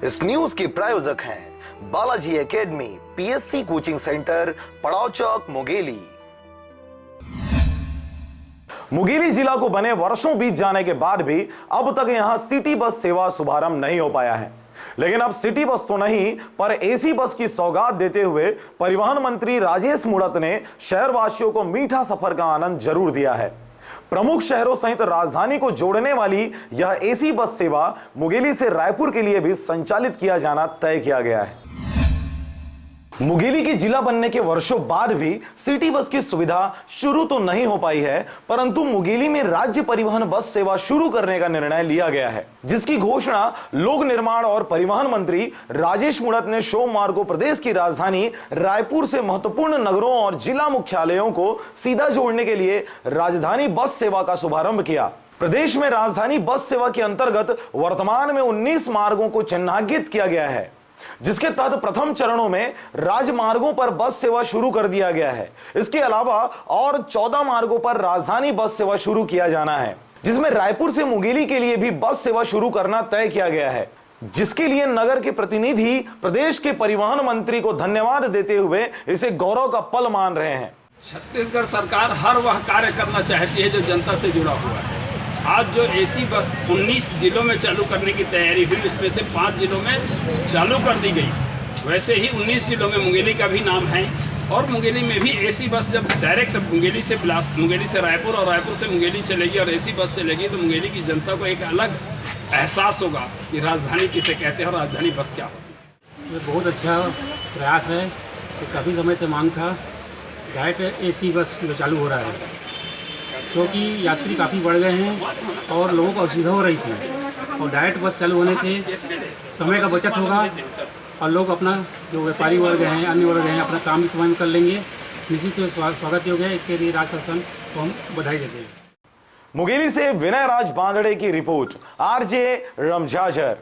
इस न्यूज के प्रायोजक हैं Balaji academy, PSC coaching centre, पड़ाव चौक, मुंगेली। मुंगेली जिला को बने वर्षों बीत जाने के बाद भी अब तक यहां सिटी बस सेवा शुभारंभ नहीं हो पाया है। लेकिन अब सिटी बस तो नहीं पर एसी बस की सौगात देते हुए परिवहन मंत्री राजेश मूणत ने शहरवासियों को मीठा सफर का आनंद जरूर दिया है। प्रमुख शहरों सहित राजधानी को जोड़ने वाली यह एसी बस सेवा मुंगेली से रायपुर के लिए भी संचालित किया जाना तय किया गया है। मुंगेली के जिला बनने के वर्षों बाद भी सिटी बस की सुविधा शुरू तो नहीं हो पाई है, परंतु मुंगेली में राज्य परिवहन बस सेवा शुरू करने का निर्णय लिया गया है, जिसकी घोषणा लोक निर्माण और परिवहन मंत्री राजेश मूणत ने सोमवार को प्रदेश की राजधानी रायपुर से महत्वपूर्ण नगरों और जिला मुख्यालयों को सीधा जोड़ने के लिए राजधानी बस सेवा का शुभारंभ किया। प्रदेश में राजधानी बस सेवा के अंतर्गत वर्तमान में 19 मार्गों को चिन्हांकित किया गया है, जिसके तहत प्रथम चरणों में राजमार्गों पर बस सेवा शुरू कर दिया गया है। इसके अलावा और 14 मार्गों पर राजधानी बस सेवा शुरू किया जाना है, जिसमें रायपुर से मुंगेली के लिए भी बस सेवा शुरू करना तय किया गया है, जिसके लिए नगर के प्रतिनिधि प्रदेश के परिवहन मंत्री को धन्यवाद देते हुए इसे गौरव का पल मान रहे हैं। छत्तीसगढ़ सरकार हर वह कार्य करना चाहती है जो जनता से जुड़ा हुआ है। आज जो एसी बस 19 जिलों में चालू करने की तैयारी हुई, उसमें से 5 जिलों में चालू कर दी गई। वैसे ही 19 जिलों में मुंगेली का भी नाम है और मुंगेली में भी एसी बस जब डायरेक्ट मुंगेली से रायपुर और रायपुर से मुंगेली चलेगी और एसी बस चलेगी तो मुंगेली की जनता को एक अलग एहसास होगा कि राजधानी किसे कहते हैं और राजधानी बस क्या होती है। ये बहुत अच्छा प्रयास है कि काफ़ी समय से मांग था डायरेक्ट एसी बस जो चालू हो रहा है, क्योंकि यात्री काफ़ी बढ़ गए हैं और लोगों को असुविधा हो रही थी। और डायरेक्ट बस चालू होने से समय का बचत होगा और लोग अपना जो व्यापारी वर्ग हैं, अन्य वर्ग हैं, अपना काम भी समय में कर लेंगे। निश्चित स्वागत योग्य है, इसके लिए राज्य शासन को हम बधाई देते हैं। मुंगेली से विनय राज बांगड़े की रिपोर्ट, आरजे रमझाझर।